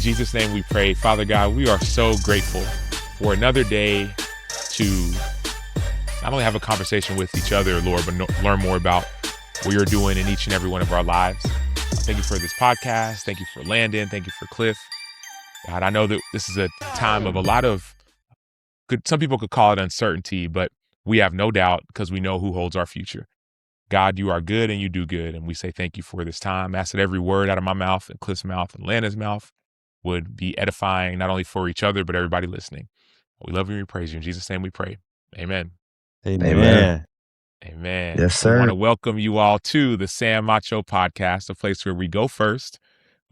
Jesus' name we pray. Father God, we are so grateful for another day to not only have a conversation with each other, Lord, but learn more about what you're doing in each and every one of our lives. Thank you for this podcast. Thank you for Landon. Thank you for Cliff. God, I know that this is a time of a lot of, some people could call it uncertainty, but we have no doubt because we know who holds our future. God, you are good and you do good. And we say thank you for this time. I ask that every word out of my mouth and Cliff's mouth and Landon's mouth would be edifying, not only for each other, but everybody listening. We love you and we praise you. In Jesus' name we pray. Amen. Amen. Amen. Yes, We sir. want to welcome you all to the Sam Acho podcast, a place where we go first,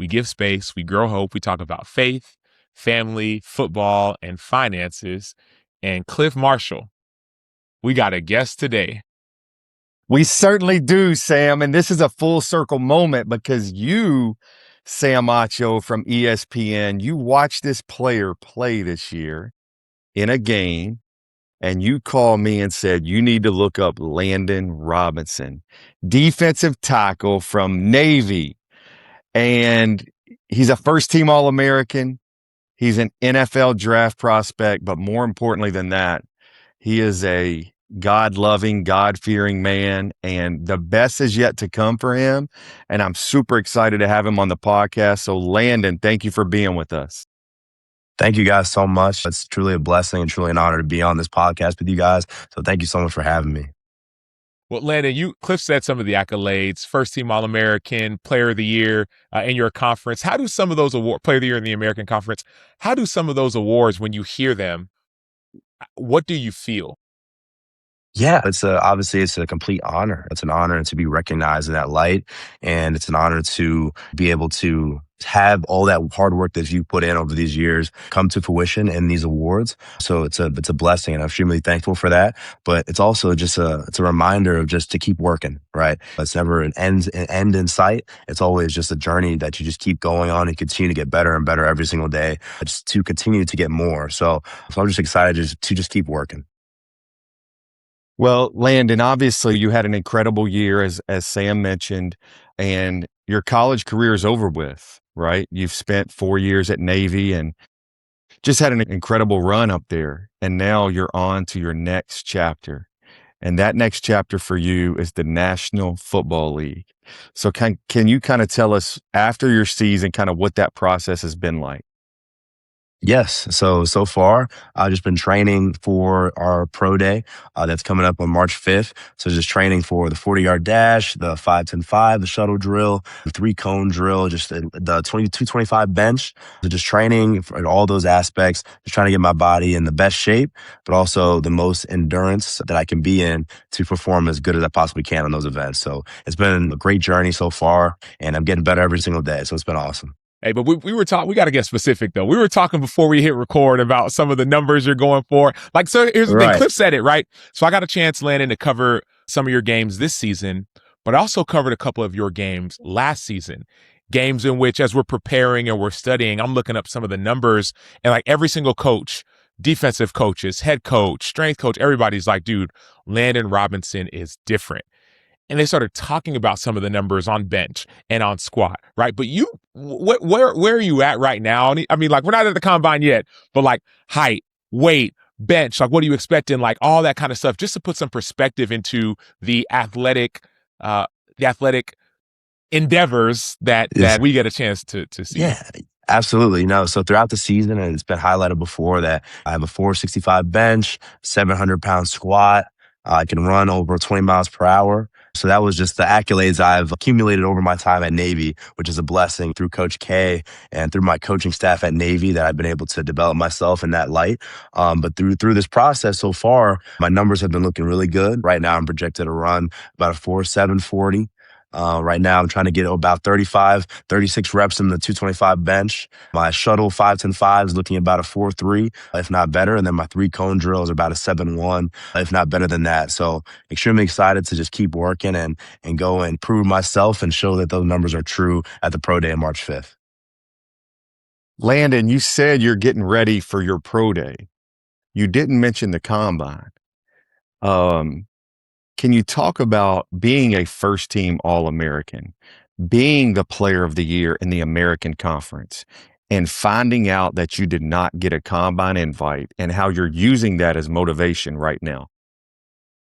we give space, we grow hope, we talk about faith, family, football, and finances. And Cliff Marshall, we got a guest today. We certainly do, Sam. And this is a full circle moment because you, Sam Acho from ESPN, you watched this player play this year in a game, and you called me and said, you need to look up Landon Robinson, defensive tackle from Navy. And he's a first-team All-American. He's an NFL draft prospect, but more importantly than that, he is a God-loving, God-fearing man, and the best is yet to come for him. And I'm super excited to have him on the podcast. So, Landon, thank you for being with us. Thank you guys so much. It's truly a blessing and truly an honor to be on this podcast with you guys. So thank you so much for having me. Well, Landon, Cliff said some of the accolades, first team All-American, player of the year in your conference. How do some of those awards, player of the year in the American Conference, how do some of those awards, when you hear them, what do you feel? Yeah, obviously it's a complete honor. It's an honor to be recognized in that light. And it's an honor to be able to have all that hard work that you put in over these years come to fruition in these awards. So it's a blessing, and I'm extremely thankful for that. But it's also just it's a reminder of just to keep working, right? It's never an end in sight. It's always just a journey that you just keep going on and continue to get better and better every single day, just to continue to get more. So I'm just excited to just keep working. Well, Landon, obviously you had an incredible year, as Sam mentioned, and your college career is over with, right? You've spent 4 years at Navy and just had an incredible run up there. And now you're on to your next chapter. And that next chapter for you is the National Football League. So can you kind of tell us, after your season, kind of what that process has been like? Yes. So far, I've just been training for our pro day that's coming up on March 5th. So just training for the 40-yard dash, the 5-10-5, the shuttle drill, the 3-cone drill, just the 225 bench. So just training for all those aspects, just trying to get my body in the best shape, but also the most endurance that I can be in to perform as good as I possibly can on those events. So it's been a great journey so far, and I'm getting better every single day. So it's been awesome. Hey, but we were talking, we got to get specific though. We were talking before we hit record about some of the numbers you're going for. Like, so here's the thing, Cliff said it, right? So I got a chance, Landon, to cover some of your games this season, but I also covered a couple of your games last season. Games in which, as we're preparing and we're studying, I'm looking up some of the numbers, and like every single coach, defensive coaches, head coach, strength coach, everybody's like, dude, Landon Robinson is different. And they started talking about some of the numbers on bench and on squat, right? But you, where are you at right now? I mean, like, we're not at the combine yet, but like height, weight, bench, like, what are you expecting? Like, all that kind of stuff, just to put some perspective into the athletic endeavors that we get a chance to see. Yeah. Absolutely. No. So throughout the season, and it's been highlighted before, that I have a 465 bench, 700-pound squat. I can run over 20 miles per hour. So that was just the accolades I've accumulated over my time at Navy, which is a blessing through Coach K and through my coaching staff at Navy, that I've been able to develop myself in that light. But through this process so far, my numbers have been looking really good. Right now, I'm projected to run about a 4.7 40. Right now, I'm trying to get about 36 reps in the 225 bench. My shuttle 5-10-5 is looking about a 4.3, if not better. And then my 3-cone drill is about a 7.1, if not better than that. So extremely excited to just keep working and go and prove myself and show that those numbers are true at the pro day on March 5th. Landon, you said you're getting ready for your pro day. You didn't mention the combine. Can you talk about being a first-team All-American, being the player of the year in the American Conference, and finding out that you did not get a combine invite and how you're using that as motivation right now?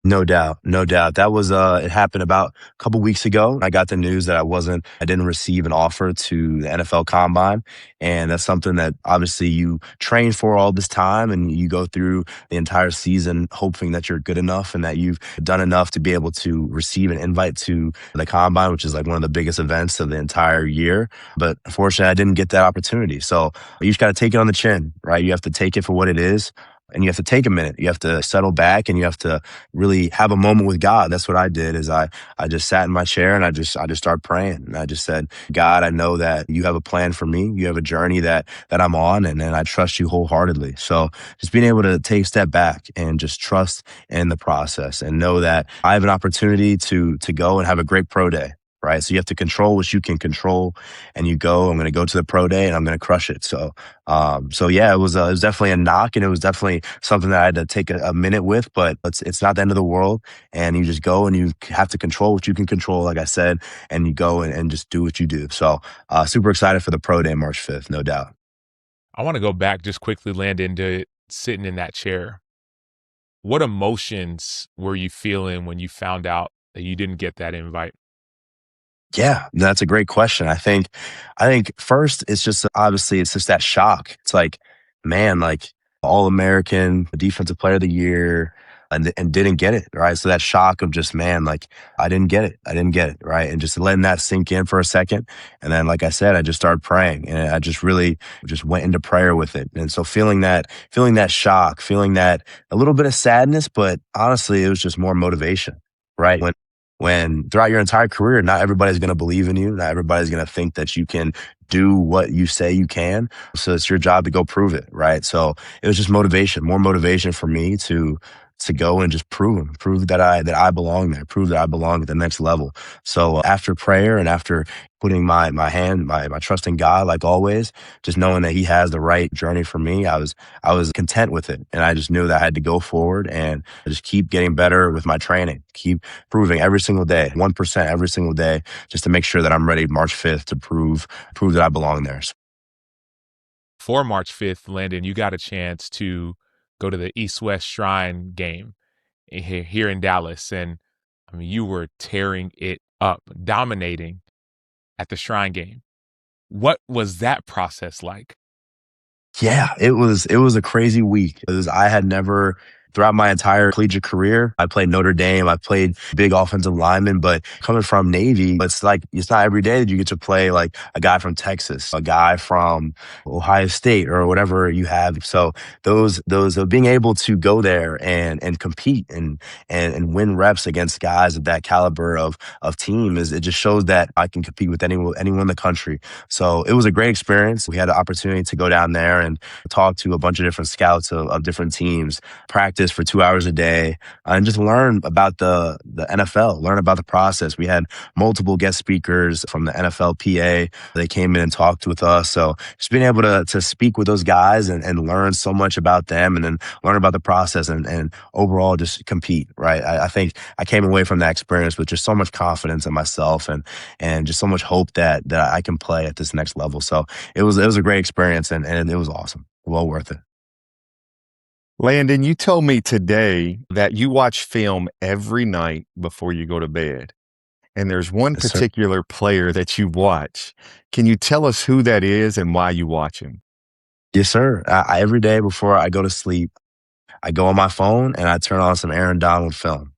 No doubt. No doubt. That was, it happened about a couple weeks ago. I got the news that I didn't receive an offer to the NFL Combine. And that's something that obviously you train for all this time and you go through the entire season hoping that you're good enough and that you've done enough to be able to receive an invite to the Combine, which is like one of the biggest events of the entire year. But unfortunately, I didn't get that opportunity. So you just got to take it on the chin, right? You have to take it for what it is. And you have to take a minute. You have to settle back and you have to really have a moment with God. That's what I did is I just sat in my chair and I just started praying. And I just said, God, I know that you have a plan for me. You have a journey that I'm on and I trust you wholeheartedly. So just being able to take a step back and just trust in the process and know that I have an opportunity to go and have a great pro day. Right. So you have to control what you can control and I'm going to go to the pro day and I'm going to crush it. So yeah, it was definitely a knock and it was definitely something that I had to take a minute with, but it's not the end of the world. And you just go and you have to control what you can control, like I said, and you go and just do what you do. So super excited for the pro day, March 5th, no doubt. I want to go back just quickly, Landon, to sitting in that chair. What emotions were you feeling when you found out that you didn't get that invite? Yeah, that's a great question. I think first it's just obviously it's just that shock. It's like, man, like all American, defensive player of the year, and didn't get it, right? So that shock of just, man, like I didn't get it. I didn't get it, right? And just letting that sink in for a second. And then like I said, I just started praying and I just really just went into prayer with it. And so feeling that shock, feeling that a little bit of sadness, but honestly, it was just more motivation, right? When throughout your entire career, not everybody's going to believe in you. Not everybody's going to think that you can do what you say you can. So it's your job to go prove it, right? So it was just motivation, more motivation for me to go and just prove that I belong there, prove that I belong at the next level. So after prayer and after putting my trust in God, like always, just knowing that He has the right journey for me, I was content with it, and I just knew that I had to go forward and just keep getting better with my training, keep proving every single day, 1% every single day, just to make sure that I'm ready March 5th to prove that I belong there. For March 5th, Landon, you got a chance to go to the East-West Shrine game here in Dallas. And I mean, you were tearing it up, dominating at the Shrine game. What was that process like? Yeah, it was a crazy week. I had never throughout my entire collegiate career, I played Notre Dame, I played big offensive lineman, but coming from Navy, it's like it's not every day that you get to play like a guy from Texas, a guy from Ohio State or whatever you have. So those being able to go there and compete and win reps against guys of that caliber of team it just shows that I can compete with anyone in the country. So it was a great experience. We had the opportunity to go down there and talk to a bunch of different scouts of different teams, practice for 2 hours a day, and just learn about the NFL, learn about the process. We had multiple guest speakers from the NFLPA. They came in and talked with us. So just being able to speak with those guys and learn so much about them and then learn about the process and overall just compete, right? I think I came away from that experience with just so much confidence in myself and just so much hope that I can play at this next level. So it was a great experience and it was awesome. Well worth it. Landon, you told me today that you watch film every night before you go to bed. And there's one Yes, sir. particular player that you watch. Can you tell us who that is and why you watch him? Yes, sir. Every day before I go to sleep, I go on my phone and I turn on some Aaron Donald film.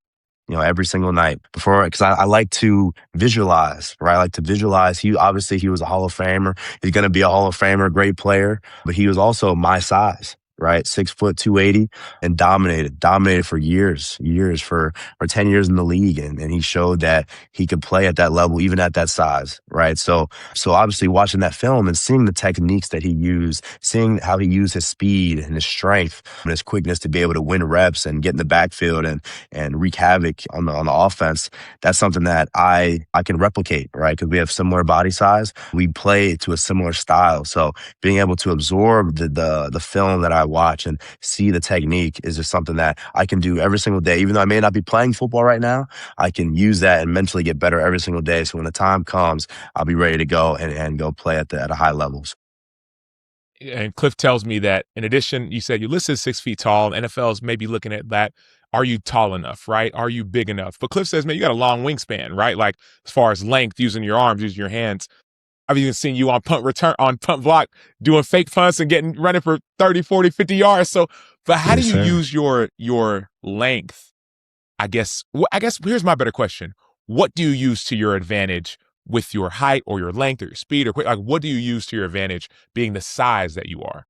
Every single night before, because I like to visualize, right? I like to visualize. He was a Hall of Famer. He's going to be a Hall of Famer, great player, but he was also my size, right? 6 foot, 280 and dominated for years, for 10 years in the league. And he showed that he could play at that level, even at that size, right? So obviously watching that film and seeing the techniques that he used, seeing how he used his speed and his strength and his quickness to be able to win reps and get in the backfield and wreak havoc on the offense, that's something that I can replicate, right? Because we have similar body size. We play to a similar style. So being able to absorb the film that I watch and see the technique is just something that I can do every single day. Even though I may not be playing football right now, I can use that and mentally get better every single day. So when the time comes, I'll be ready to go and go play at a high levels. And Cliff tells me that in addition, you said you listed 6 feet tall. NFL's maybe looking at that. Are you tall enough, right? Are you big enough? But Cliff says, man, you got a long wingspan, right? Like as far as length, using your arms, using your hands. I've even seen you on punt block, doing fake punts and running for 30, 40, 50 yards. So, but how do you use your length? I guess here's my better question. What do you use to your advantage with your height or your length or your speed or like what do you use to your advantage being the size that you are?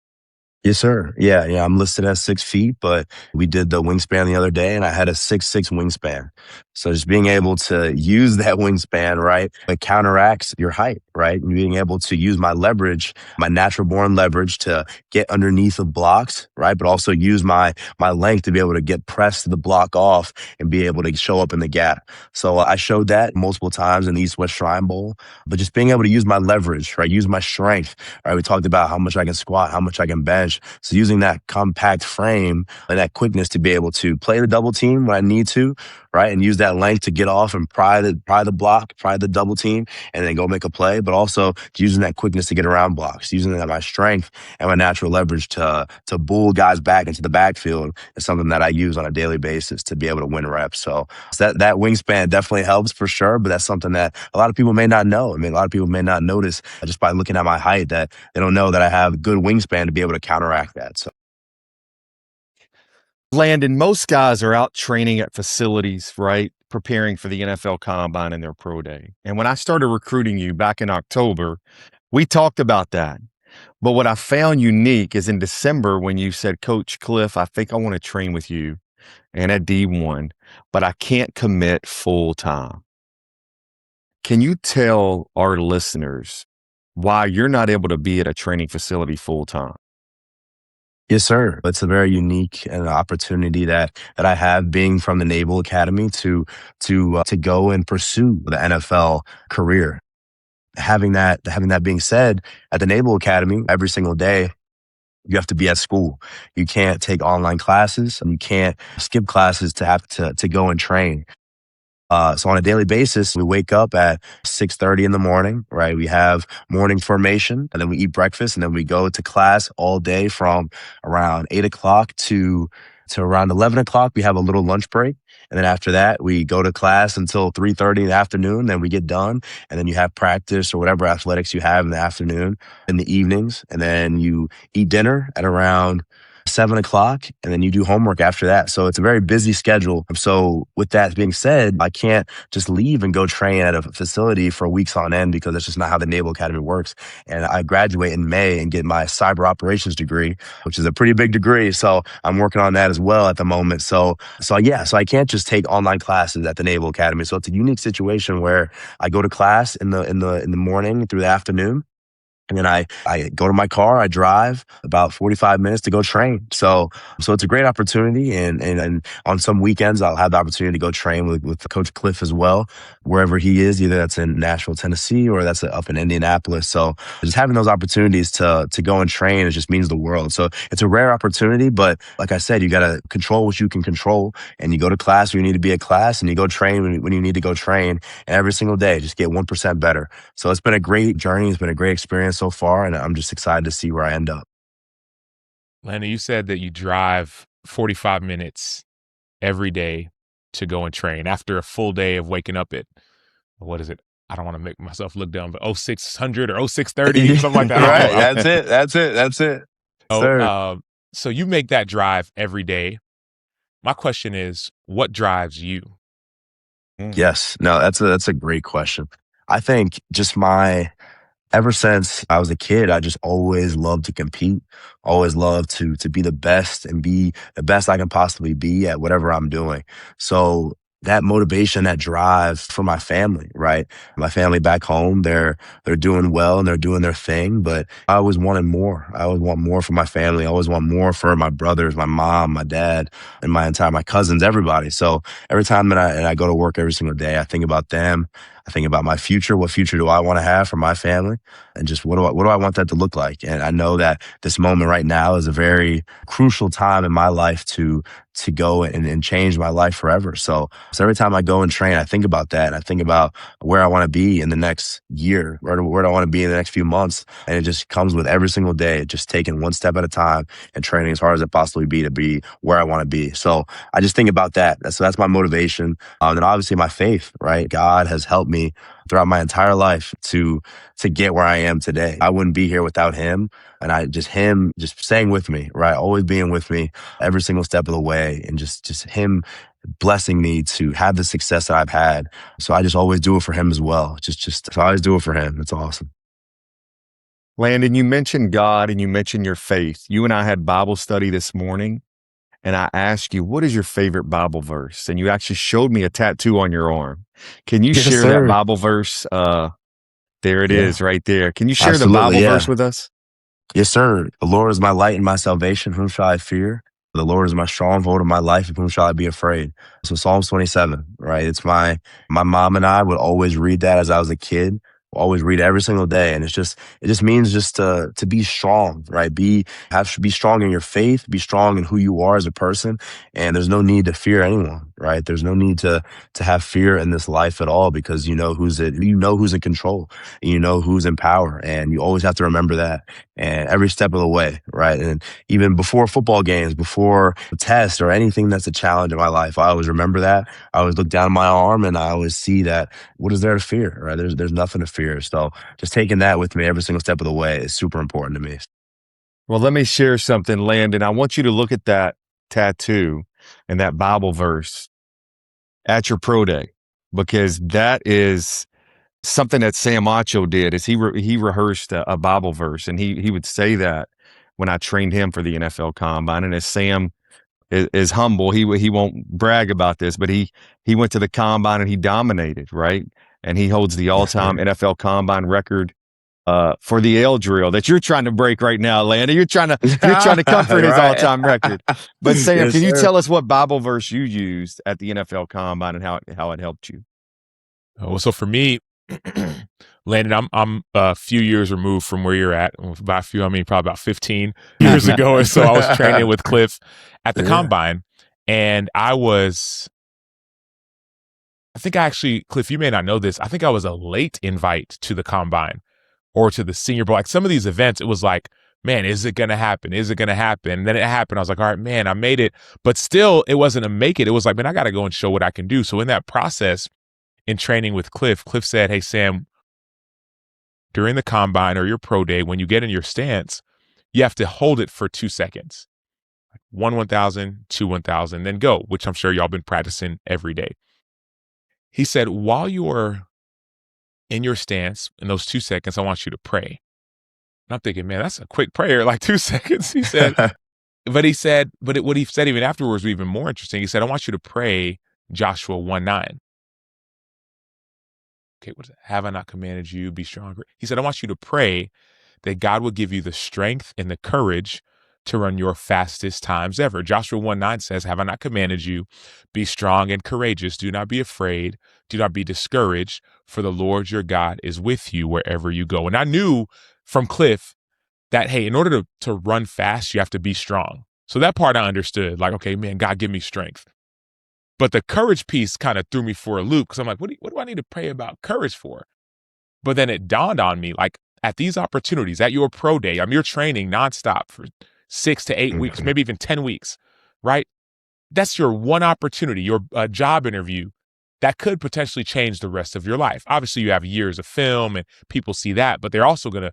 Yes, sir. Yeah, I'm listed at 6 feet, but we did the wingspan the other day and I had a 6'6" wingspan. So just being able to use that wingspan, right, it counteracts your height, right? And being able to use my leverage, my natural born leverage to get underneath of blocks, right? But also use my length to be able to get pressed the block off and be able to show up in the gap. So I showed that multiple times in the East-West Shrine Bowl, but just being able to use my leverage, right? Use my strength, right? We talked about how much I can squat, how much I can bench. So using that compact frame and that quickness to be able to play the double team when I need to, right? And use that length to get off and pry the block, pry the double team, and then go make a play. But also using that quickness to get around blocks, using that my strength and my natural leverage to bull guys back into the backfield is something that I use on a daily basis to be able to win reps. So that wingspan definitely helps for sure, but that's something that a lot of people may not know. I mean, a lot of people may not notice just by looking at my height that they don't know that I have good wingspan to be able to counteract that. So. Landon, most guys are out training at facilities, right? Preparing for the NFL Combine and their pro day. And when I started recruiting you back in October, we talked about that. But what I found unique is in December when you said, Coach Cliff, I think I want to train with you and at D1, but I can't commit full time. Can you tell our listeners why you're not able to be at a training facility full time? Yes, sir. It's a very unique and opportunity that I have being from the Naval Academy to go and pursue the NFL career. Having that being said, at the Naval Academy, every single day, you have to be at school. You can't take online classes and you can't skip classes to have to go and train. So on a daily basis, we wake up at 6:30 in the morning, right? We have morning formation and then we eat breakfast and then we go to class all day from around 8 o'clock to around 11 o'clock. We have a little lunch break. And then after that, we go to class until 3:30 in the afternoon. Then we get done. And then you have practice or whatever athletics you have in the afternoon, in the evenings. And then you eat dinner at around 7 o'clock, and then you do homework after that. So it's a very busy schedule. So with that being said, I can't just leave and go train at a facility for weeks on end because that's just not how the Naval Academy works. And I graduate in May and get my cyber operations degree, which is a pretty big degree. So I'm working on that as well at the moment. So I can't just take online classes at the Naval Academy. So it's a unique situation where I go to class in the morning through the afternoon. And then I go to my car, I drive about 45 minutes to go train. So it's a great opportunity. And on some weekends, I'll have the opportunity to go train with Coach Cliff as well, wherever he is, either that's in Nashville, Tennessee, or that's up in Indianapolis. So just having those opportunities to go and train, it just means the world. So it's a rare opportunity, but like I said, you got to control what you can control, and you go to class when you need to be at class, and you go train when you need to go train. And every single day, just get 1% better. So it's been a great journey. It's been a great experience so far, and I'm just excited to see where I end up. Landon, you said that you drive 45 minutes every day to go and train after a full day of waking up at, what is it? I don't want to make myself look dumb, but 0600 or 0630, something like that. Right. That's it. So you make that drive every day. My question is, what drives you? Yes. No, that's a great question. I think just ever since I was a kid, I just always loved to compete, always loved to be the best and be the best I can possibly be at whatever I'm doing. So that motivation, that drive for my family, right? My family back home, they're doing well and they're doing their thing, but I always wanted more. I always want more for my family. I always want more for my brothers, my mom, my dad, and my cousins, everybody. So every time that I go to work every single day, I think about them. I think about my future. What future do I want to have for my family? And just what do I want that to look like? And I know that this moment right now is a very crucial time in my life to go and change my life forever. So every time I go and train, I think about that. And I think about where I want to be in the next year, where do I want to be in the next few months. And it just comes with every single day, just taking one step at a time and training as hard as it possibly be to be where I want to be. So I just think about that. So that's my motivation. And obviously my faith, right? God has helped me throughout my entire life to get where I am today. I wouldn't be here without him. And him just staying with me, right? Always being with me every single step of the way, and just him blessing me to have the success that I've had. So I just always do it for him as well. So I always do it for him. It's awesome. Landon, you mentioned God and you mentioned your faith. You and I had Bible study this morning, and I asked you, what is your favorite Bible verse? And you actually showed me a tattoo on your arm. Can you share that Bible verse? There it is right there. Can you share the Bible verse with us? Yes, sir. The Lord is my light and my salvation. Whom shall I fear? The Lord is my stronghold of my life. Of whom shall I be afraid? So Psalms 27, right? It's my mom and I would always read that as I was a kid. We'll always read it every single day. And it just means just to be strong, right? Be strong in your faith, be strong in who you are as a person. And there's no need to fear anyone, right? There's no need to have fear in this life at all, because you know who's in control, and you know who's in power. And you always have to remember that. And every step of the way, right? And even before football games, before a test or anything that's a challenge in my life, I always remember that. I always look down at my arm and I always see that what is there to fear, right? There's nothing to fear. So just taking that with me every single step of the way is super important to me. Well, let me share something, Landon. I want you to look at that tattoo and that Bible verse at your pro day, because that is something that Sam Acho did. Is he rehearsed a Bible verse, and he would say that when I trained him for the NFL Combine. And as Sam is humble, he won't brag about this, but he went to the Combine and he dominated, right? And he holds the all-time NFL Combine record for the L drill that you're trying to break right now, Landon. You're trying to comfort his all-time record. But Sam, can you tell us what Bible verse you used at the NFL Combine and how it helped you? Well, so for me, Landon, I'm a few years removed from where you're at. By a few, I mean probably about 15 years ago or so. I was training with Cliff at the Combine, and Cliff, you may not know this, I think I was a late invite to the Combine or to the Senior Bowl. Like some of these events, it was like, man, is it going to happen? Is it going to happen? And then it happened. I was like, all right, man, I made it. But still, it wasn't a make it. It was like, man, I got to go and show what I can do. So in that process, in training with Cliff said, hey, Sam, during the Combine or your pro day, when you get in your stance, you have to hold it for 2 seconds. 1,000, 2, 1,000, then go, which I'm sure y'all been practicing every day. He said, while you're in your stance, in those 2 seconds, I want you to pray. And I'm thinking, man, that's a quick prayer, like 2 seconds. He said, what he said even afterwards was even more interesting. He said, I want you to pray Joshua 1:9. Okay, what is it? Have I not commanded you? Be stronger. He said, I want you to pray that God will give you the strength and the courage to run your fastest times ever. Joshua 1:9 says, have I not commanded you? Be strong and courageous. Do not be afraid. Do not be discouraged, for the Lord your God is with you wherever you go. And I knew from Cliff that, hey, in order to run fast, you have to be strong. So that part I understood. Like, okay, man, God, give me strength. But the courage piece kind of threw me for a loop, because I'm like, what do I need to pray about courage for? But then it dawned on me, like at these opportunities, at your pro day, you're training nonstop for 6 to 8 weeks, maybe even 10 weeks, right? That's your one opportunity, your job interview that could potentially change the rest of your life. Obviously, you have years of film and people see that, but they're also going to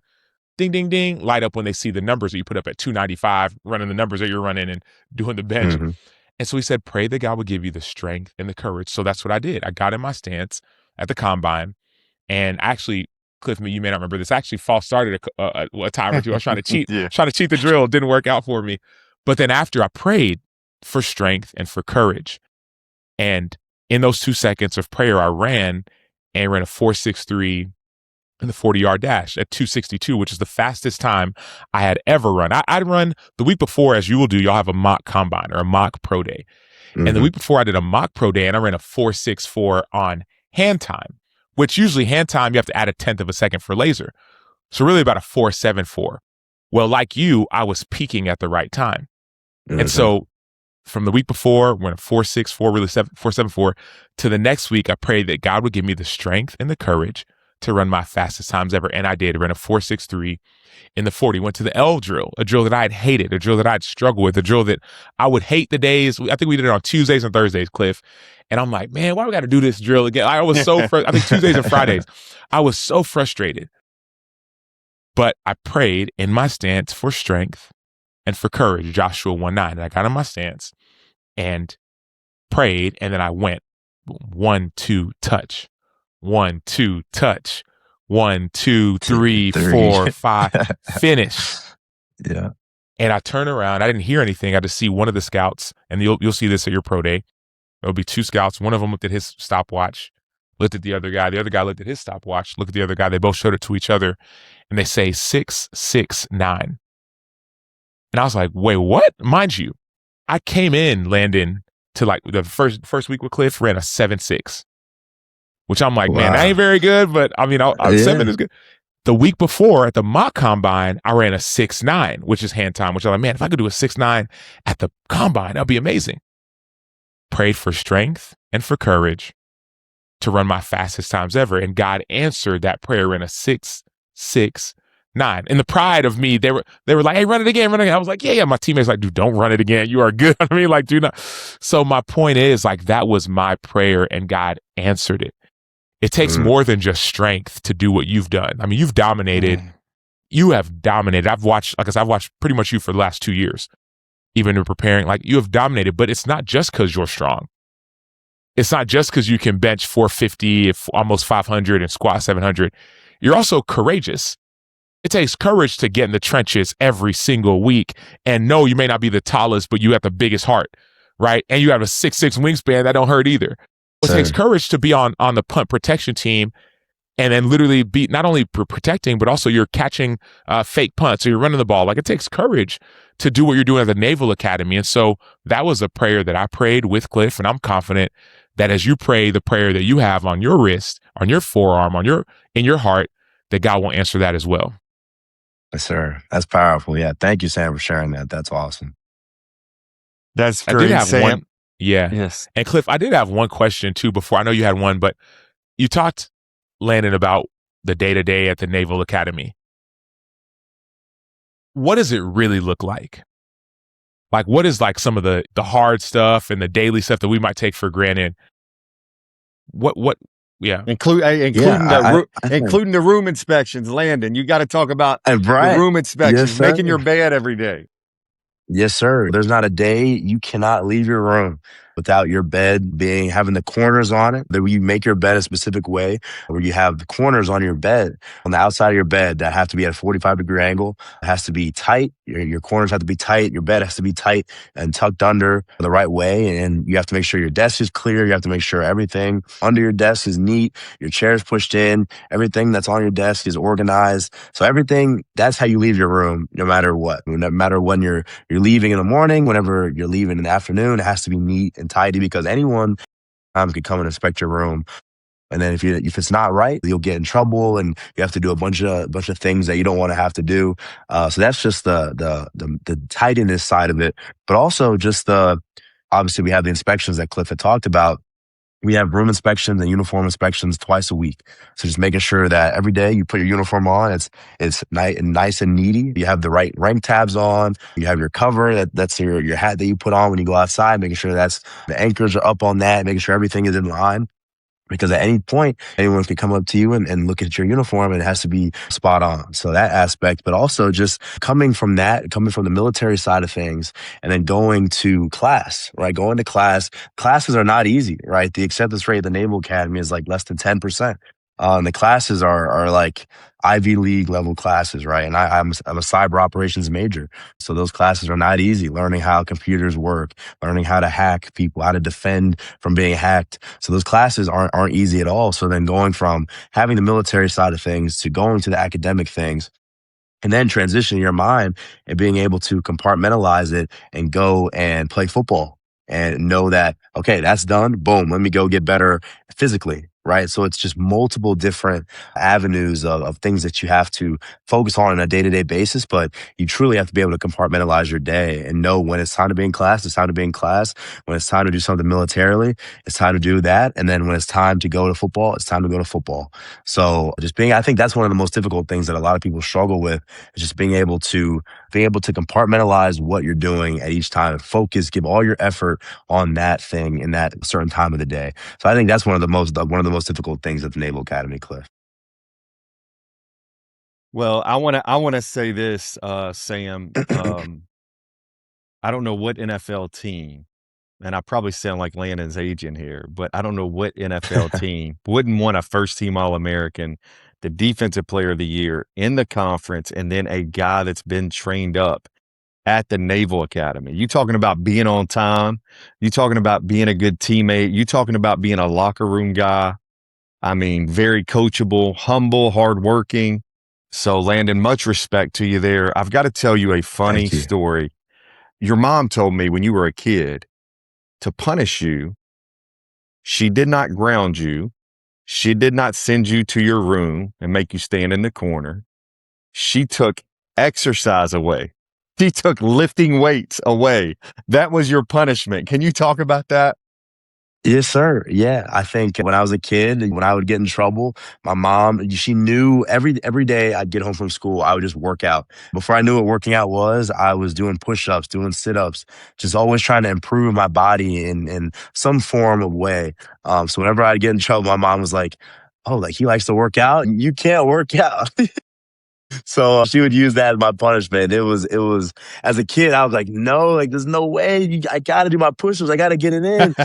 ding, ding, ding, light up when they see the numbers that you put up at 295, running the numbers that you're running and doing the bench. And so he said, pray that God will give you the strength and the courage. So that's what I did. I got in my stance at the Combine, and actually, Cliff, you may not remember this, I actually false started a time or two. I was trying to cheat, trying to cheat the drill. It didn't work out for me. But then after, I prayed for strength and for courage. And in those 2 seconds of prayer, I ran a 4.63 in the 40-yard dash at 2:62, which is the fastest time I had ever run. I'd run the week before, as you will do, y'all have a mock combine or a mock pro day. And the week before, I did a mock pro day and I ran a 4.64 on hand time. which usually hand time, you have to add 1/10 of a second for laser. So really about a 4.74. Well, like you, I was peaking at the right time. And so from the week before, when a 4.64, really 4.74, to the next week, I prayed that God would give me the strength and the courage to run my fastest times ever. And I did. I ran a 4.63 in the 40. Went to the L drill, a drill that I had hated, a drill that I'd struggled with, a drill that I would hate the days. I think we did it on Tuesdays and Thursdays, Cliff. And I'm like, man, why do we got to do this drill again? I was so I think Tuesdays and Fridays. I was so frustrated. But I prayed in my stance for strength and for courage, Joshua 1:9. And I got in my stance and prayed, and then I went 1, 2, touch, 1, 2, touch, 1, 2, 3, 4, 5, finish. Yeah. And I turn around. I didn't hear anything. I just see one of the scouts, and you'll see this at your pro day. There'll be 2 scouts. One of them looked at his stopwatch, looked at the other guy. The other guy looked at his stopwatch, looked at the other guy. They both showed it to each other, and they say 6.69. And I was like, wait, what? Mind you, I came in, Landon, to like the first week with Cliff, ran a 7.6, which I'm like, man, that ain't very good, but I mean, 7 is good. The week before at the mock combine, I ran a 6.9, which is hand time, which I'm like, man, if I could do a 6.9 at the combine, that'd be amazing. Prayed for strength and for courage to run my fastest times ever. And God answered that prayer in a 6.69. And the pride of me, they were like, hey, run it again, run it again. I was like, yeah. My teammates like, dude, don't run it again. You are good. I mean, like, do not. So my point is, like, that was my prayer and God answered it. It takes more than just strength to do what you've done. I mean, you've dominated. You have dominated. I've watched pretty much you for the last 2 years, even in preparing. Like, you have dominated, but it's not just because you're strong. It's not just because you can bench 450, almost 500, and squat 700. You're also courageous. It takes courage to get in the trenches every single week and know you may not be the tallest, but you have the biggest heart, right? And you have a 6'6" wingspan that don't hurt either. It takes courage to be on the punt protection team and then literally be not only protecting, but also you're catching fake punts or you're running the ball. Like, it takes courage to do what you're doing at the Naval Academy. And so that was a prayer that I prayed with Cliff, and I'm confident that as you pray the prayer that you have on your wrist, on your forearm, in your heart, that God will answer that as well. Yes, sir. That's powerful. Yeah. Thank you, Sam, for sharing that. That's awesome. That's great, Sam. Yeah. Yes. And Cliff, I did have one question too before. I know you had one, but you talked, Landon, about the day-to-day at the Naval Academy. What does it really look like? Like, what is like some of the hard stuff and the daily stuff that we might take for granted? Yeah. Including the room inspections, Landon. You got to talk about the room inspections, making your bed every day. Yes, sir. There's not a day you cannot leave your room without your bed having the corners on it. That you make your bed a specific way where you have the corners on your bed, on the outside of your bed, that have to be at a 45-degree angle. It has to be tight. Your corners have to be tight. Your bed has to be tight and tucked under the right way. And you have to make sure your desk is clear. You have to make sure everything under your desk is neat. Your chair is pushed in. Everything that's on your desk is organized. So everything, that's how you leave your room, no matter what. No matter when you're leaving in the morning, whenever you're leaving in the afternoon, it has to be neat and tidy, because anyone could come and inspect your room. And then if it's not right, you'll get in trouble, and you have to do a bunch of things that you don't want to have to do. So that's just the tidiness side of it. But also just obviously we have the inspections that Cliff had talked about. We have room inspections and uniform inspections twice a week. So just making sure that every day you put your uniform on, it's nice and needy. You have the right rank tabs on. You have your cover. That's your hat that you put on when you go outside, making sure the anchors are up on that, making sure everything is in line. Because at any point, anyone can come up to you and look at your uniform, and it has to be spot on. So that aspect, but also just coming from the military side of things, and then going to class, right? Going to class. Classes are not easy, right? The acceptance rate at the Naval Academy is like less than 10%. And the classes are like Ivy League level classes, right? And I'm a cyber operations major. So those classes are not easy. Learning how computers work, learning how to hack people, how to defend from being hacked. So those classes aren't easy at all. So then going from having the military side of things to going to the academic things, and then transitioning your mind and being able to compartmentalize it and go and play football and know that, okay, that's done. Boom. Let me go get better physically. right? So it's just multiple different avenues of things that you have to focus on a day-to-day basis, but you truly have to be able to compartmentalize your day and know when it's time to be in class, it's time to be in class. When it's time to do something militarily, it's time to do that. And then when it's time to go to football, it's time to go to football. So I think that's one of the most difficult things that a lot of people struggle with, is just being able to compartmentalize what you're doing at each time, focus, give all your effort on that thing in that certain time of the day. So I think that's one of the most difficult things at the Naval Academy, Cliff. Well, I wanna say this, Sam. I don't know what NFL team, and I probably sound like Landon's agent here, but I don't know what NFL team wouldn't want a first team All-American, the defensive player of the year in the conference, and then a guy that's been trained up at the Naval Academy. You talking about being on time. You talking about being a good teammate. You talking about being a locker room guy. I mean, very coachable, humble, hardworking. So, Landon, much respect to you there. I've got to tell you a funny Thank you. story. Your mom told me when you were a kid, to punish you, she did not ground you. She did not send you to your room and make you stand in the corner. She took exercise away. She took lifting weights away. That was your punishment. Can you talk about that? Yes, sir. Yeah, I think when I was a kid, when I would get in trouble, my mom, she knew every day I'd get home from school, I would just work out. Before I knew what working out was, I was doing push-ups, doing sit-ups, just always trying to improve my body in some form of way. So whenever I'd get in trouble, my mom was like, "Oh, like he likes to work out? You can't work out." So she would use that as my punishment. It was as a kid, I was like, "No, like there's no way. I got to do my push-ups. I got to get it in."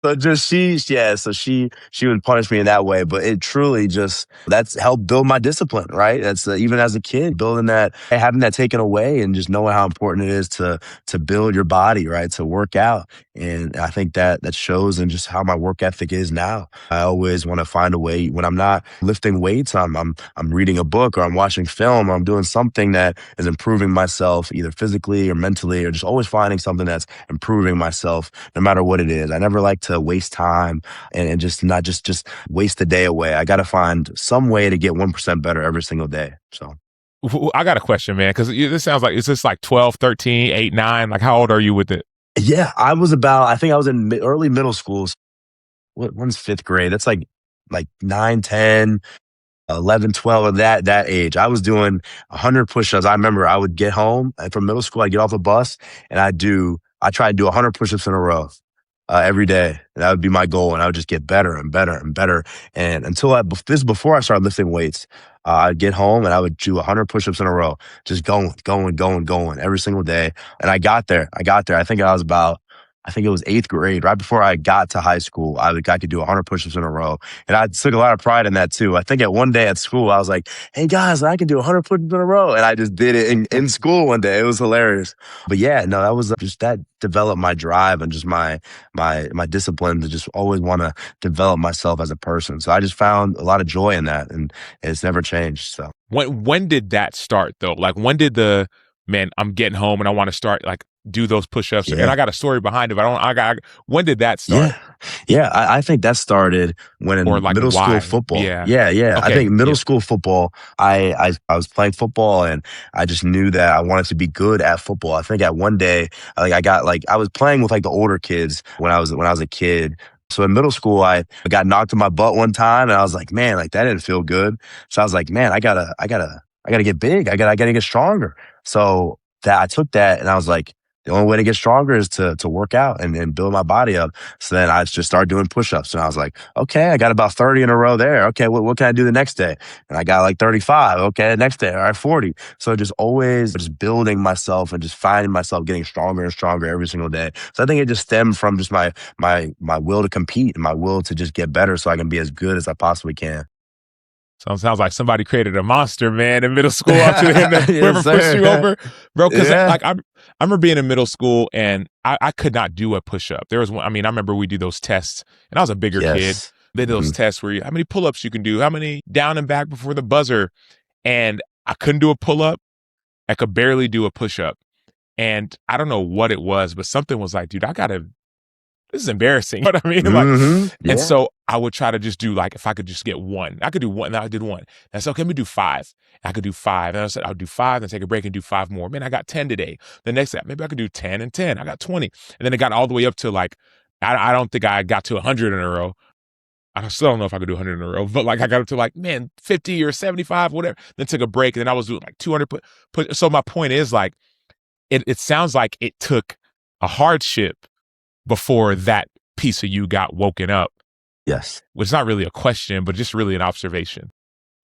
So just she would punish me in that way, but it truly just that's helped build my discipline, right? That's even as a kid, building that, having that taken away, and just knowing how important it is to build your body, right? To work out, and I think that shows in just how my work ethic is now. I always want to find a way when I'm not lifting weights, I'm reading a book or I'm watching film or I'm doing something that is improving myself either physically or mentally, or just always finding something that's improving myself no matter what it is. I never like to waste time and just not just waste the day away. I got to find some way to get 1% better every single day. So I got a question, man, because this sounds like, is this like 12, 13, 8, 9? Like, how old are you with it? yeah, I think I was in early middle school. When's fifth grade? That's like 9, 10, 11, 12 of that age. I was doing 100 push-ups. I remember I would get home from middle school, I'd get off the bus and I try to do 100 push-ups in a row. Every day. And that would be my goal. And I would just get better and better and better. And this is before I started lifting weights, I'd get home and I would do 100 push-ups in a row, just going every single day. And I got there. I think it was eighth grade, right before I got to high school. I could do 100 push-ups in a row. And I took a lot of pride in that too. I think at one day at school, I was like, "Hey guys, I can do 100 push-ups in a row." And I just did it in school one day. It was hilarious. But yeah, no, that was just that developed my drive and just my discipline to just always want to develop myself as a person. So I just found a lot of joy in that, and it's never changed. So When did that start though? Like, when did the, man, I'm getting home and I want to start, like, do those push-ups? And I yeah. got a story behind it, but when did that start? Yeah. Yeah. I think that started when Or in like middle school why? football. Yeah. Yeah. Yeah. I Okay. think middle Yeah. school football, I was playing football and I just knew that I wanted to be good at football. I think at one day, I was playing with like the older kids when I was a kid. So in middle school, I got knocked in my butt one time and I was like, man, like that didn't feel good. So I was like, man, I gotta get big. I gotta get stronger. So that I took that and I was like, the only way to get stronger is to work out and build my body up. So then I just started doing push-ups and I was like, okay, I got about 30 in a row there. Okay, what can I do the next day? And I got like 35. Okay, the next day, all right, 40. So just always just building myself and just finding myself getting stronger and stronger every single day. So I think it just stemmed from just my will to compete and my will to just get better so I can be as good as I possibly can. So it sounds like somebody created a monster, man, in middle school after him, Yes, whoever pushed you sir. over, bro. Because Yeah. like I remember being in middle school and I could not do a push up. There was one. I mean, I remember we do those tests, and I was a bigger kid. Yes. They did those Mhm. tests where how many pull ups you can do, how many down and back before the buzzer, and I couldn't do a pull up. I could barely do a push up, and I don't know what it was, but something was like, dude, I gotta this is embarrassing. You know what I mean? Mm-hmm. And Yeah. so I would try to just do like, if I could just get one, I could do one. And I did one. And I said, okay, let me do 5. And I could do 5. And I said, I'll do 5 and take a break and do 5 more. Man, I got 10 today. The next day, maybe I could do 10 and 10. I got 20. And then it got all the way up to like, I don't think I got to 100 in a row. I still don't know if I could do 100 in a row, but like I got up to like, man, 50 or 75, whatever. Then took a break. And then I was doing like 200. So my point is like, it sounds like it took a hardship before that piece of you got woken up. Yes. Which is not really a question, but just really an observation.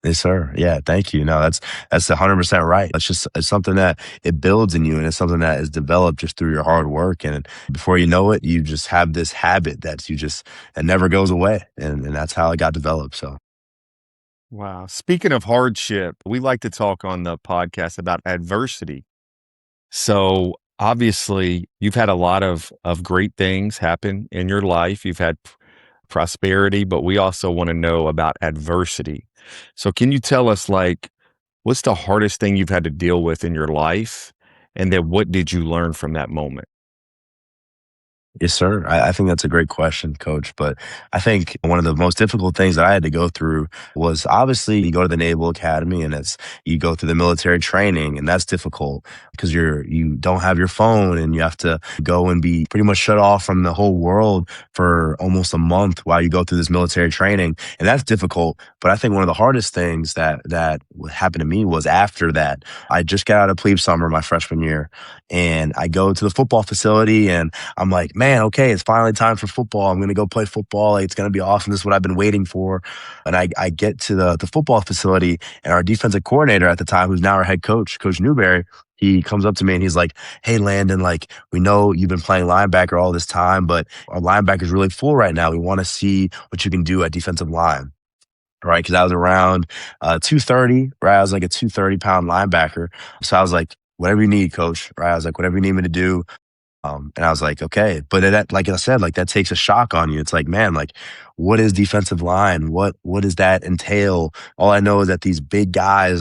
Yes, sir. Yeah, thank you. No, that's 100% right. It's something that it builds in you, and it's something that is developed just through your hard work. And before you know it, you just have this habit that it never goes away. And that's how it got developed. So. Wow. Speaking of hardship, we like to talk on the podcast about adversity. So obviously you've had a lot of great things happen in your life. You've had prosperity, but we also want to know about adversity. So can you tell us, like, what's the hardest thing you've had to deal with in your life? And then what did you learn from that moment? Yes, sir. I think that's a great question, Coach. But I think one of the most difficult things that I had to go through was, obviously you go to the Naval Academy and you go through the military training, and that's difficult because you don't have your phone and you have to go and be pretty much shut off from the whole world for almost a month while you go through this military training. And that's difficult. But I think one of the hardest things that happened to me was after that. I just got out of plebe summer my freshman year, and I go to the football facility and I'm like, man, okay, it's finally time for football. I'm going to go play football. It's going to be awesome. This is what I've been waiting for. And I get to the football facility, and our defensive coordinator at the time, who's now our head coach, Coach Newberry, he comes up to me and he's like, hey, Landon, like, we know you've been playing linebacker all this time, but our linebacker is really full right now. We want to see what you can do at defensive line. Right. Because I was around 230, right? I was like a 230-pound linebacker. So I was like, whatever you need, coach. Right. I was like, whatever you need me to do. And I was like, okay. But that, like I said, like that takes a shock on you. It's like, man, like, what is defensive line? What does that entail? All I know is that these big guys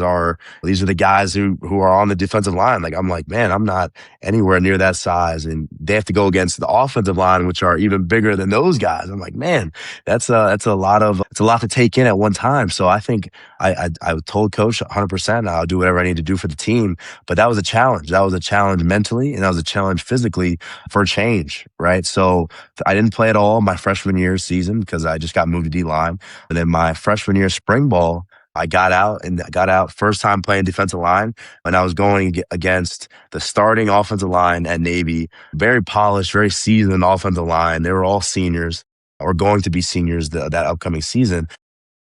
these are the guys who are on the defensive line. Like, I'm like, man, I'm not anywhere near that size. And they have to go against the offensive line, which are even bigger than those guys. I'm like, man, it's a lot to take in at one time. So I think I told Coach 100% I'll do whatever I need to do for the team. But that was a challenge. That was a challenge mentally, and that was a challenge physically for change, right? So I didn't play at all my freshman year season because I just got moved to D-line. And then my freshman year spring ball, I got out first time playing defensive line, and I was going against the starting offensive line at Navy, very polished, very seasoned offensive line. They were all seniors or going to be seniors that upcoming season.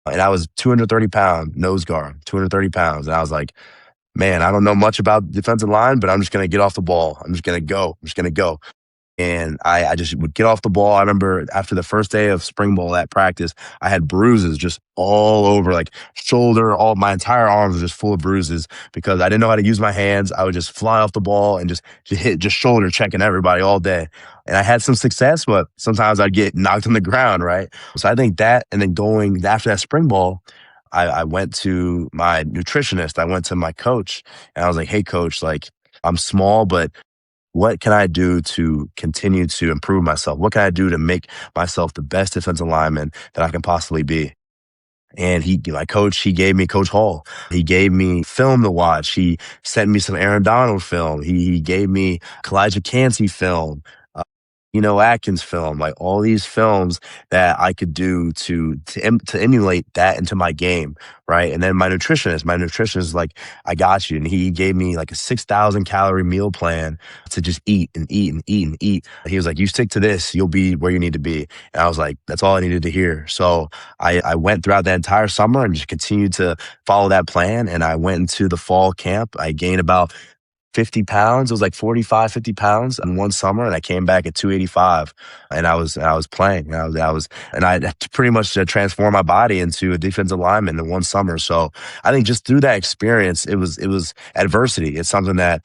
And I was 230-pound nose guard, 230 pounds. And I was like, man, I don't know much about defensive line, but I'm just going to get off the ball. I'm just going to go. And I just would get off the ball. I remember after the first day of spring ball at practice, I had bruises just all over, like shoulder, my entire arms were just full of bruises because I didn't know how to use my hands. I would just fly off the ball and just hit shoulder checking everybody all day. And I had some success, but sometimes I'd get knocked on the ground, right? So I think that, and then going after that spring ball, I went to my nutritionist. I went to my coach, and I was like, hey, coach, like, I'm small, but what can I do to continue to improve myself? What can I do to make myself the best defensive lineman that I can possibly be? And my coach, he gave me Coach Hall. He gave me film to watch. He sent me some Aaron Donald film. He gave me Kalijah Cansey film. Atkins film, like all these films that I could do to emulate that into my game, right? And then my nutritionist is like, I got you. And he gave me like a 6,000 calorie meal plan to just eat and eat and eat and eat. He was like, you stick to this, you'll be where you need to be. And I was like, that's all I needed to hear. So I went throughout the entire summer and just continued to follow that plan. And I went into the fall camp. I gained about 50 pounds. It was like 45, 50 pounds in one summer. And I came back at 285 and I was playing. And I pretty much transformed my body into a defensive lineman in one summer. So I think just through that experience, it was adversity. It's something that,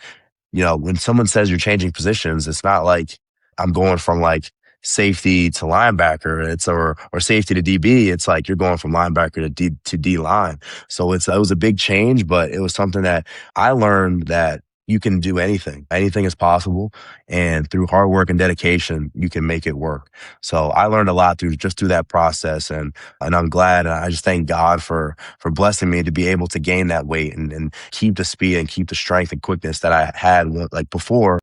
when someone says you're changing positions, it's not like I'm going from like safety to linebacker, or safety to DB. It's like you're going from linebacker to D line. So it was a big change, but it was something that I learned that, you can do anything. Anything is possible. And through hard work and dedication, you can make it work. So I learned a lot through that process. And I'm glad. I just thank God for blessing me to be able to gain that weight and keep the speed and keep the strength and quickness that I had like before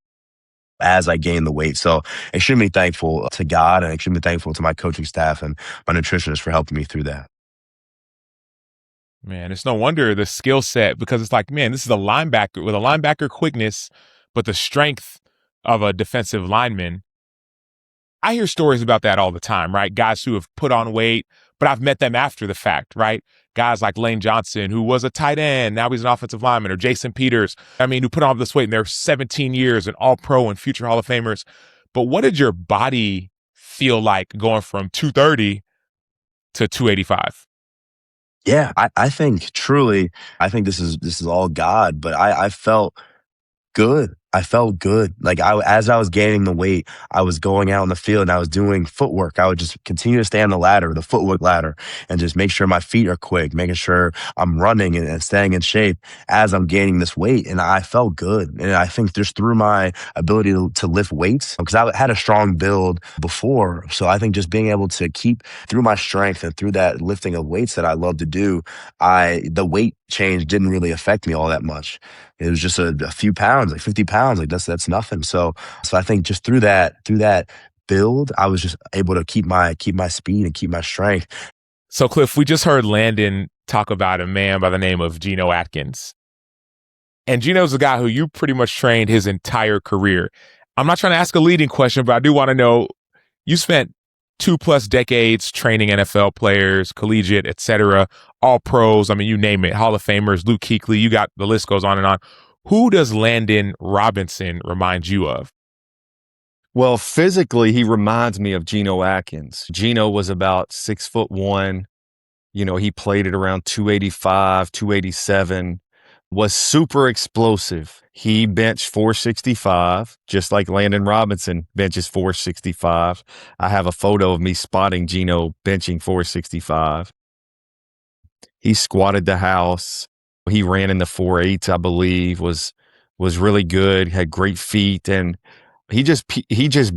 as I gained the weight. So extremely thankful to God and extremely thankful to my coaching staff and my nutritionist for helping me through that. Man, it's no wonder the skill set, because it's like, man, this is a linebacker with a linebacker quickness, but the strength of a defensive lineman. I hear stories about that all the time, right? Guys who have put on weight, but I've met them after the fact, right? Guys like Lane Johnson, who was a tight end, now he's an offensive lineman, or Jason Peters, who put on this weight and they're 17 years and all pro and future Hall of Famers. But what did your body feel like going from 230 to 285? Yeah, I think truly, I think this is all God, but I felt good. I felt good. Like as I was gaining the weight, I was going out in the field and I was doing footwork. I would just continue to stay on the ladder, the footwork ladder, and just make sure my feet are quick, making sure I'm running and staying in shape as I'm gaining this weight. And I felt good. And I think just through my ability to lift weights, because I had a strong build before. So I think just being able to keep through my strength and through that lifting of weights that I love to do, the weight change didn't really affect me all that much. It was just a few pounds, like 50 pounds. Like that's nothing. So I think just through that build, I was just able to keep my speed and keep my strength. So Cliff, we just heard Landon talk about a man by the name of Geno Atkins. And Geno's a guy who you pretty much trained his entire career. I'm not trying to ask a leading question, but I do want to know, you spent 2+ decades training NFL players, collegiate, etc., all pros. You name it, Hall of Famers, Luke Kuechly, you got the list goes on and on. Who does Landon Robinson remind you of? Well, physically, he reminds me of Geno Atkins. Geno was about 6'1". He played at around 285, 287, was super explosive. He benched 465, just like Landon Robinson benches 465. I have a photo of me spotting Geno benching 465. He squatted the house. He ran in the 4.8s, I believe, was really good, had great feet, and he just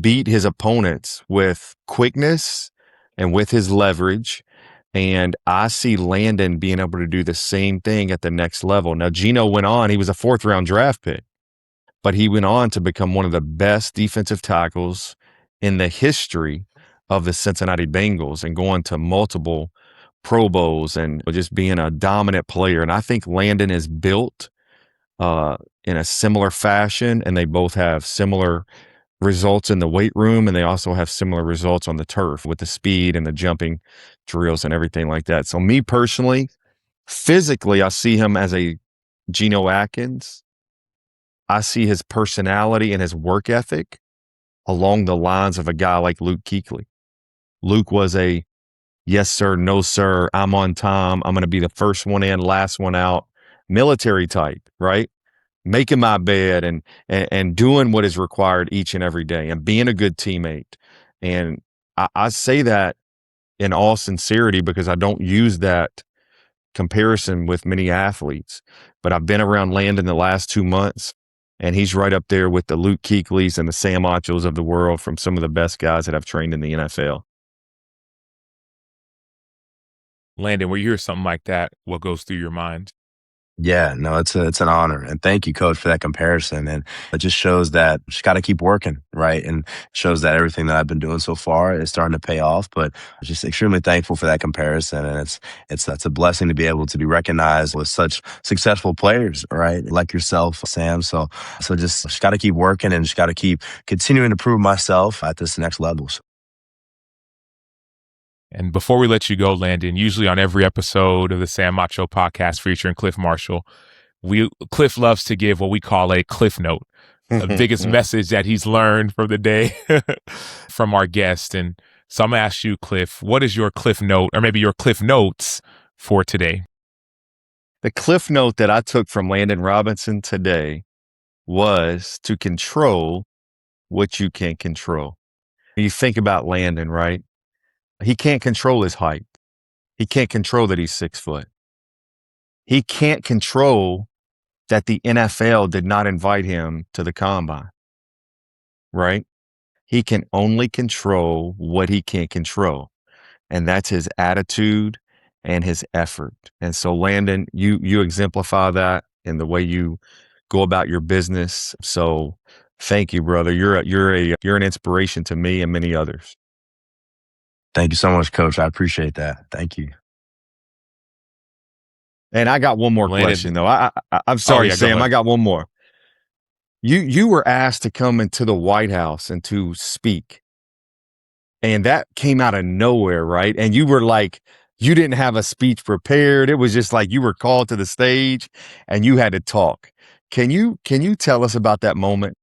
beat his opponents with quickness and with his leverage. And I see Landon being able to do the same thing at the next level. Now, Geno went on, he was a 4th-round draft pick, but he went on to become one of the best defensive tackles in the history of the Cincinnati Bengals and going to multiple Pro Bowls and just being a dominant player. And I think Landon is built in a similar fashion, and they both have similar results in the weight room, and they also have similar results on the turf with the speed and the jumping drills and everything like that. So me personally, physically, I see him as a Geno Atkins. I see his personality and his work ethic along the lines of a guy like Luke Kuechly. Luke was a yes, sir, no, sir, I'm on time, I'm going to be the first one in, last one out, military type, right? Making my bed and doing what is required each and every day and being a good teammate. And I say that in all sincerity because I don't use that comparison with many athletes. But I've been around Landon the last 2 months, and he's right up there with the Luke Kuechlys and the Sam Achos of the world from some of the best guys that I've trained in the NFL. Landon, when you hear something like that, what goes through your mind? Yeah, no, it's an honor. And thank you, coach, for that comparison. And it just shows that just got to keep working, right? And shows that everything that I've been doing so far is starting to pay off. But I'm just extremely thankful for that comparison. And that's a blessing to be able to be recognized with such successful players, right? Like yourself, Sam. So just got to keep working and just got to keep continuing to prove myself at this next level. And before we let you go, Landon, usually on every episode of the Sam Acho podcast featuring Cliff Marshall, Cliff loves to give what we call a Cliff Note, the biggest message that he's learned from the day from our guest. And so I'm going to ask you, Cliff, what is your Cliff Note, or maybe your Cliff Notes for today? The Cliff Note that I took from Landon Robinson today was to control what you can control. You think about Landon, right? He can't control his height. He can't control that he's 6 foot. He can't control that the NFL did not invite him to the combine, right? He can only control what he can control, and that's his attitude and his effort. And so, Landon, you exemplify that in the way you go about your business. So, thank you, brother. You're an inspiration to me and many others. Thank you so much, Coach. I appreciate that. Thank you. And I got one more question, though. I'm sorry, Sam. I got one more. You were asked to come into the White House and to speak, and that came out of nowhere, right? And you were like, you didn't have a speech prepared. It was just like you were called to the stage and you had to talk. Can you tell us about that moment?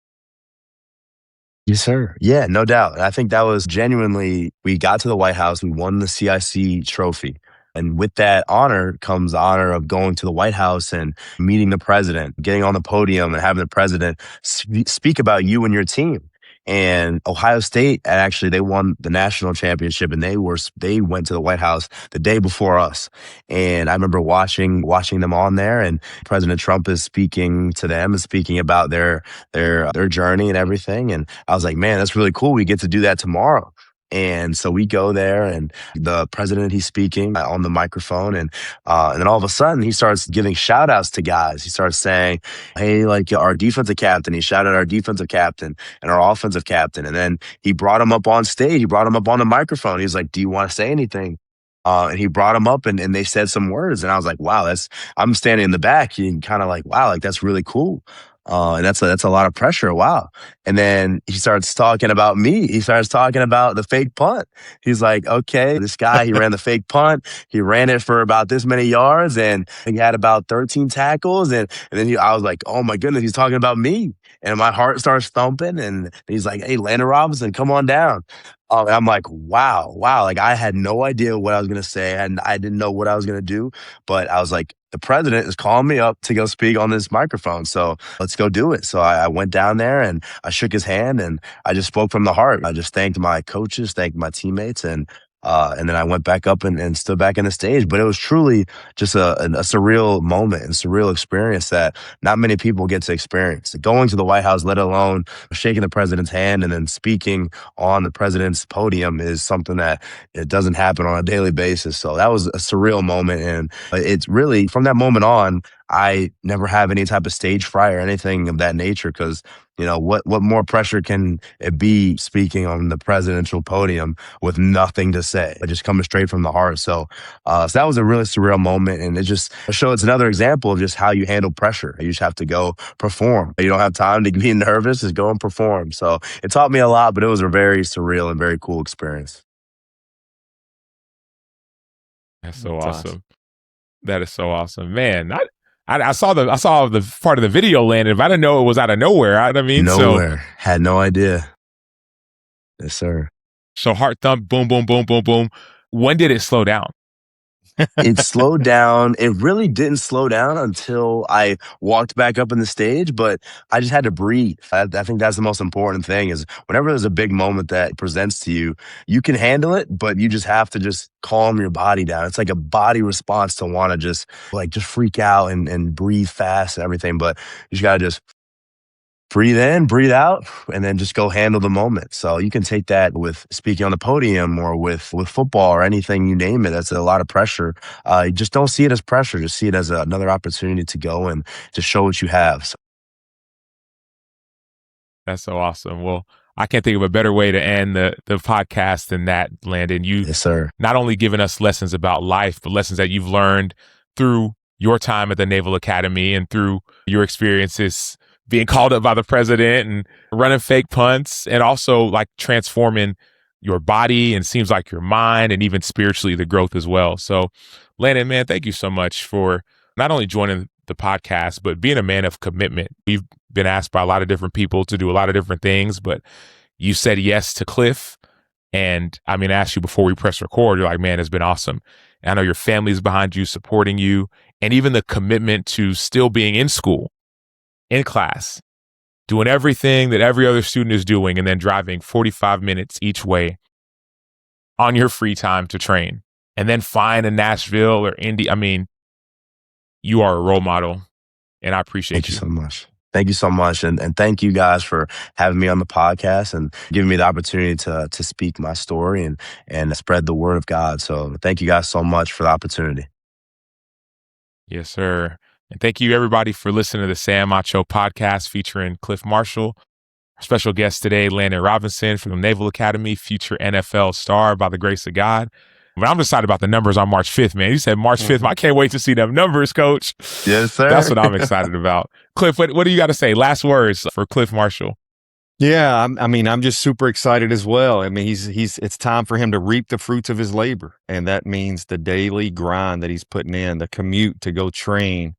Yes, sir. Yeah, no doubt. I think that was genuinely, we got to the White House, we won the CIC trophy. And with that honor comes the honor of going to the White House and meeting the president, getting on the podium and having the president speak about you and your team. And Ohio State, actually, they won the national championship, and they went to the White House the day before us. And I remember watching them on there, and President Trump is speaking to them and speaking about their journey and everything. And I was like, man, that's really cool. We get to do that tomorrow. And so we go there, and the president, he's speaking on the microphone, and then all of a sudden he starts giving shout outs to guys. He starts saying, hey, like our defensive captain, he shouted our defensive captain and our offensive captain. And then he brought him up on stage. He brought him up on the microphone. He's like, do you want to say anything? And he brought him up, and they said some words. And I was like, wow, I'm standing in the back and kind of like, wow, like that's really cool. And that's a lot of pressure. Wow. And then he starts talking about me. He starts talking about the fake punt. He's like, okay, this guy, he ran the fake punt. He ran it for about this many yards, and he had about 13 tackles. And then I was like, oh my goodness, he's talking about me. And my heart starts thumping, and he's like, hey, Landon Robinson, come on down. And I'm like, wow. Like I had no idea what I was going to say, and I didn't know what I was going to do. But I was like, the president is calling me up to go speak on this microphone. So let's go do it. So I went down there and I shook his hand, and I just spoke from the heart. I just thanked my coaches, thanked my teammates, and then I went back up and stood back in the stage. But it was truly just a surreal moment and surreal experience that not many people get to experience. Going to the White House, let alone shaking the president's hand and then speaking on the president's podium, is something that it doesn't happen on a daily basis. So that was a surreal moment. And it's really, from that moment on, I never have any type of stage fright or anything of that nature, because what more pressure can it be speaking on the presidential podium with nothing to say, just coming straight from the heart. So that was a really surreal moment, and it's another example of just how you handle pressure. You just have to go perform. You don't have time to be nervous, just go and perform. So it taught me a lot, but it was a very surreal and very cool experience. That's so awesome. That is so awesome, man. I saw the part of the video, Landon. If I didn't know it was out of nowhere, Nowhere. Had no idea. Yes, sir. So heart thump, boom, boom, boom, boom, boom. When did it slow down? It slowed down. It really didn't slow down until I walked back up in the stage, but I just had to breathe. I think that's the most important thing, is whenever there's a big moment that presents to you, you can handle it, but you just have to just calm your body down. It's like a body response to want to just freak out and breathe fast and everything. But you just got to just breathe in, breathe out, and then just go handle the moment. So you can take that with speaking on the podium or with football or anything, you name it. That's a lot of pressure. You just don't see it as pressure. Just see it as another opportunity to go and to show what you have. So. That's so awesome. Well, I can't think of a better way to end the podcast than that, Landon. Yes, sir. Not only given us lessons about life, but lessons that you've learned through your time at the Naval Academy and through your experiences being called up by the president and running fake punts, and also transforming your body and seems like your mind, and even spiritually the growth as well. So Landon, man, thank you so much for not only joining the podcast, but being a man of commitment. We've been asked by a lot of different people to do a lot of different things, but you said yes to Cliff. And I asked you before we press record, you're like, man, it's been awesome. And I know your family's behind you, supporting you, and even the commitment to still being in school, in class, doing everything that every other student is doing, and then driving 45 minutes each way on your free time to train, and then flying to Nashville or Indy. You are a role model And I appreciate Thank you so much. Thank you so much. And thank you guys for having me on the podcast and giving me the opportunity to speak my story and spread the word of God. So thank you guys so much for the opportunity. Yes, sir. And thank you, everybody, for listening to the Sam Acho podcast featuring Cliff Marshall. Our special guest today, Landon Robinson from the Naval Academy, future NFL star by the grace of God. But I'm excited about the numbers on March 5th, man. You said March 5th. I can't wait to see them numbers, Coach. Yes, sir. That's what I'm excited about. Cliff, what do you got to say? Last words for Cliff Marshall. Yeah, I'm just super excited as well. I mean, it's time for him to reap the fruits of his labor. And that means the daily grind that he's putting in, the commute to go train,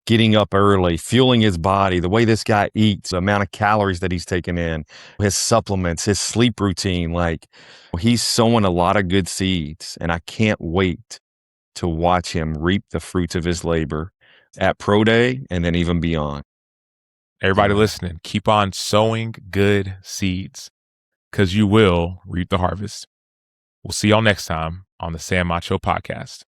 getting up early, fueling his body, the way this guy eats, the amount of calories that he's taking in, his supplements, his sleep routine. Like, he's sowing a lot of good seeds. And I can't wait to watch him reap the fruits of his labor at Pro Day and then even beyond. Everybody listening, keep on sowing good seeds because you will reap the harvest. We'll see y'all next time on the Sam Acho podcast.